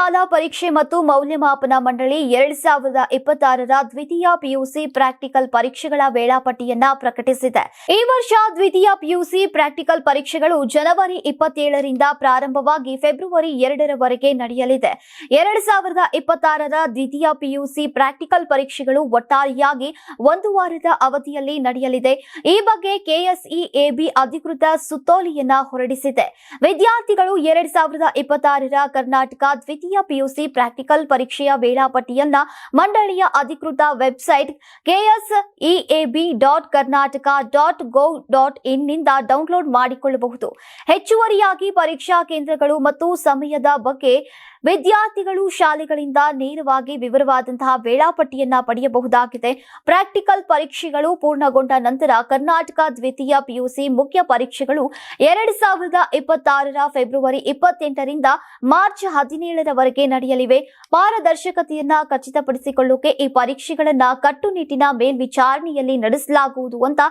ಶಾಲಾ ಪರೀಕ್ಷೆ ಮತ್ತು ಮೌಲ್ಯಮಾಪನ ಮಂಡಳಿ 2026ರ ದ್ವಿತೀಯ ಪಿಯುಸಿ ಪ್ರಾಕ್ಟಿಕಲ್ ಪರೀಕ್ಷೆಗಳ ವೇಳಾಪಟ್ಟಿಯನ್ನ ಪ್ರಕಟಿಸಿದೆ. ಈ ವರ್ಷ ದ್ವಿತೀಯ ಪಿಯುಸಿ ಪ್ರಾಕ್ಟಿಕಲ್ ಪರೀಕ್ಷೆಗಳು ಜನವರಿ 27ರಿಂದ ಪ್ರಾರಂಭವಾಗಿ ಫೆಬ್ರವರಿ 2ರವರೆಗೆ ನಡೆಯಲಿದೆ. 2026ರ ದ್ವಿತೀಯ ಪಿಯುಸಿ ಪ್ರಾಕ್ಟಿಕಲ್ ಪರೀಕ್ಷೆಗಳು ಒಟ್ಟಾರೆಯಾಗಿ 1 ವಾರದ ಅವಧಿಯಲ್ಲಿ ನಡೆಯಲಿದೆ. ಈ ಬಗ್ಗೆ ಕೆಎಸ್ಇಎಬಿ ಅಧಿಕೃತ ಸುತ್ತೋಲೆಯನ್ನ ಹೊರಡಿಸಿದೆ. ವಿದ್ಯಾರ್ಥಿಗಳು 2026ರ ಕರ್ನಾಟಕ ದ್ವಿತೀಯ ಪಿಯುಸಿ ಪ್ರಾಕ್ಟಿಕಲ್ ಪರೀಕ್ಷೆಯ ವೇಳಾಪಟ್ಟಿಯನ್ನ ಮಂಡಳಿಯ ಅಧಿಕೃತ ವೆಬ್ಸೈಟ್ ksep.karnataka.gov.in ನಿಂದ ಡೌನ್ಲೋಡ್ ಮಾಡಿಕೊಳ್ಳಬಹುದು. ಹೆಚ್ಚುವರಿಯಾಗಿ ಪರೀಕ್ಷಾ ಕೇಂದ್ರಗಳು ಮತ್ತು ಸಮಯದ ಬಗ್ಗೆ ವಿದ್ಯಾರ್ಥಿಗಳು ಶಾಲೆಗಳಿಂದ ನೇರವಾಗಿ ವಿವರವಾದಂತಹ ವೇಳಾಪಟ್ಟಿಯನ್ನ ಪಡೆಯಬಹುದಾಗಿದೆ. ಪ್ರಾಕ್ಟಿಕಲ್ ಪರೀಕ್ಷೆಗಳು ಪೂರ್ಣಗೊಂಡ ನಂತರ ಕರ್ನಾಟಕ ದ್ವಿತೀಯ ಪಿಯುಸಿ ಮುಖ್ಯ ಪರೀಕ್ಷೆಗಳು 2026ರ ಫೆಬ್ರವರಿ 28ರಿಂದ ಮಾರ್ಚ್ 17ರವರೆಗೆ ನಡೆಯಲಿವೆ. ಪಾರದರ್ಶಕತೆಯನ್ನ ಖಚಿತಪಡಿಸಿಕೊಳ್ಳುಕ್ಕೆ ಈ ಪರೀಕ್ಷೆಗಳನ್ನ ಕಟ್ಟುನಿಟ್ಟಿನ ಮೇಲ್ವಿಚಾರಣೆಯಲ್ಲಿ ನಡೆಸಲಾಗುವುದು ಅಂತ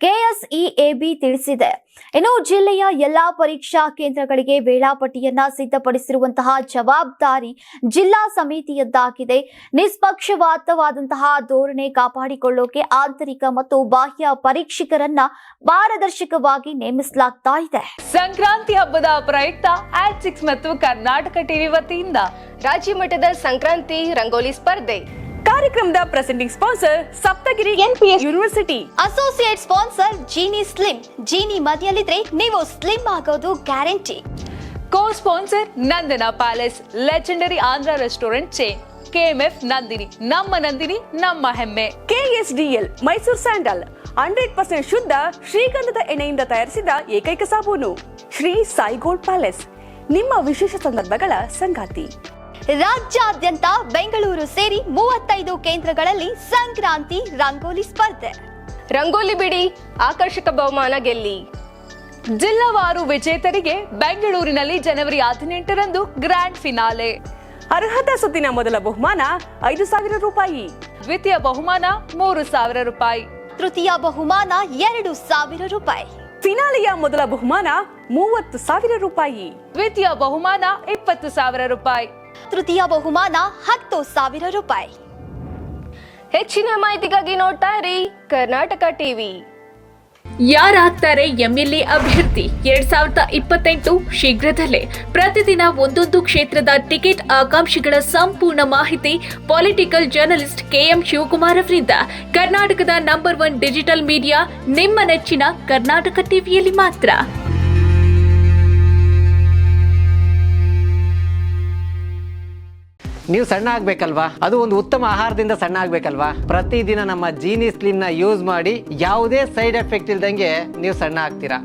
ಕೆಎಸ್ಇಎಬಿ ತಿಳಿಸಿದೆ. ಇನ್ನು ಜಿಲ್ಲೆಯ ಎಲ್ಲಾ ಪರೀಕ್ಷಾ ಕೇಂದ್ರಗಳಿಗೆ ವೇಳಾಪಟ್ಟಿಯನ್ನ ಸಿದ್ಧಪಡಿಸಿರುವಂತಹ ಜವಾಬ್ದಾರಿ ಜಿಲ್ಲಾ ಸಮಿತಿಯದ್ದಾಗಿದೆ. ನಿಷ್ಪಕ್ಷಪಾತವಾದಂತಹ ಧೋರಣೆ ಕಾಪಾಡಿಕೊಳ್ಳೋಕೆ ಆಂತರಿಕ ಮತ್ತು ಬಾಹ್ಯ ಪರೀಕ್ಷಕರನ್ನ ಪಾರದರ್ಶಕವಾಗಿ ನೇಮಿಸಲಾಗ್ತಾ ಇದೆ. ಸಂಕ್ರಾಂತಿ ಹಬ್ಬದ ಪ್ರಯುಕ್ತ ಆಟ್6 ಮತ್ತು ಕರ್ನಾಟಕ ಟಿವಿ ವತಿಯಿಂದ ರಾಜ್ಯ ಮಟ್ಟದ ಸಂಕ್ರಾಂತಿ ರಂಗೋಲಿ ಸ್ಪರ್ಧೆ. ಕಾರ್ಯಕ್ರಮದ presenting sponsor Saptagiri NPS university. Associate sponsor Jeeni slim. Jeeni ಮನೆಯಲ್ಲಿದ್ರೆ ನೀವು ಸ್ಲಿಮ್ ಆಗೋದು guarantee. Co sponsor Nandana palace, legendary Andhra restaurant chain. KMF Nandini, ನಮ್ಮ ನಂದಿನಿ ನಮ್ಮ ಹೆಮ್ಮೆ. ಕೆಎಸ್ಡಿಎಲ್ ಮೈಸೂರು ಸ್ಯಾಂಡಲ್ 100% ಶುದ್ಧ ಶ್ರೀಗಂಧದ ಎಣ್ಣೆಯಿಂದ ತಯಾರಿಸಿದ ಏಕೈಕ ಸಾಬೂನು. ಶ್ರೀ ಸಾಯಿ ಗೋಲ್ಡ್ ಪ್ಯಾಲೇಸ್, ನಿಮ್ಮ ವಿಶೇಷ ಸಂದರ್ಭಗಳ ಸಂಗಾತಿ. ರಾಜ್ಯಾದ್ಯಂತ ಬೆಂಗಳೂರು ಸೇರಿ 35 ಕೇಂದ್ರಗಳಲ್ಲಿ ಸಂಕ್ರಾಂತಿ ರಂಗೋಲಿ ಸ್ಪರ್ಧೆ. ರಂಗೋಲಿ ಬಿಡಿ, ಆಕರ್ಷಕ ಬಹುಮಾನ ಗೆಲ್ಲಿ. ಜಿಲ್ಲಾವಾರು ವಿಜೇತರಿಗೆ ಬೆಂಗಳೂರಿನಲ್ಲಿ ಜನವರಿ 18ರಂದು ಗ್ರ್ಯಾಂಡ್ ಫಿನಾಲೆ. ಅರ್ಹತಾ ಸುತ್ತಿನ ಮೊದಲ ಬಹುಮಾನ 5,000 ರೂಪಾಯಿ, ದ್ವಿತೀಯ ಬಹುಮಾನ 3,000 ರೂಪಾಯಿ, ತೃತೀಯ ಬಹುಮಾನ 2,000 ರೂಪಾಯಿ, ಫಿನಾಲೆಯ ಮೊದಲ ಬಹುಮಾನ 30,000 ರೂಪಾಯಿ, ದ್ವಿತೀಯ ಬಹುಮಾನ 20,000 ರೂಪಾಯಿ, ತೃತೀಯ ಬಹುಮಾನ 10,000 ರೂಪಾಯಿ. ಹೆಚ್ಚಿನ ಮಾಹಿತಿಗಾಗಿ ನೋಡ್ತಾ ಇರಿ ಕರ್ನಾಟಕ ಟಿವಿ. ಯಾರಾಗ್ತಾರೆ ಎಂಎಲ್ಎ ಅಭ್ಯರ್ಥಿ 2028 ಶೀಘ್ರದಲ್ಲೇ. ಪ್ರತಿದಿನ ಒಂದೊಂದು ಕ್ಷೇತ್ರದ ಟಿಕೆಟ್ ಆಕಾಂಕ್ಷಿಗಳ ಸಂಪೂರ್ಣ ಮಾಹಿತಿ ಪೊಲಿಟಿಕಲ್ ಜರ್ನಲಿಸ್ಟ್ ಕೆಎಂ ಶಿವಕುಮಾರ್ ಅವರಿಂದ. ಕರ್ನಾಟಕದ ನಂಬರ್ 1 ಡಿಜಿಟಲ್ ಮೀಡಿಯಾ ನಿಮ್ಮ ನೆಚ್ಚಿನ ಕರ್ನಾಟಕ ಟಿವಿಯಲ್ಲಿ ಮಾತ್ರ. ನೀವು ಸಣ್ಣ ಆಗ್ಬೇಕಲ್ವಾ? ಅದು ಒಂದು ಉತ್ತಮ ಆಹಾರದಿಂದ ಸಣ್ಣ ಆಗ್ಬೇಕಲ್ವಾ? ಪ್ರತಿದಿನ ನಮ್ಮ ಜೀನಿ ಸ್ಲಿಮ್ ನ ಯೂಸ್ ಮಾಡಿ ಯಾವುದೇ ಸೈಡ್ ಎಫೆಕ್ಟ್ ಇಲ್ದಂಗೆ ನೀವು ಸಣ್ಣ ಆಗ್ತೀರಾ.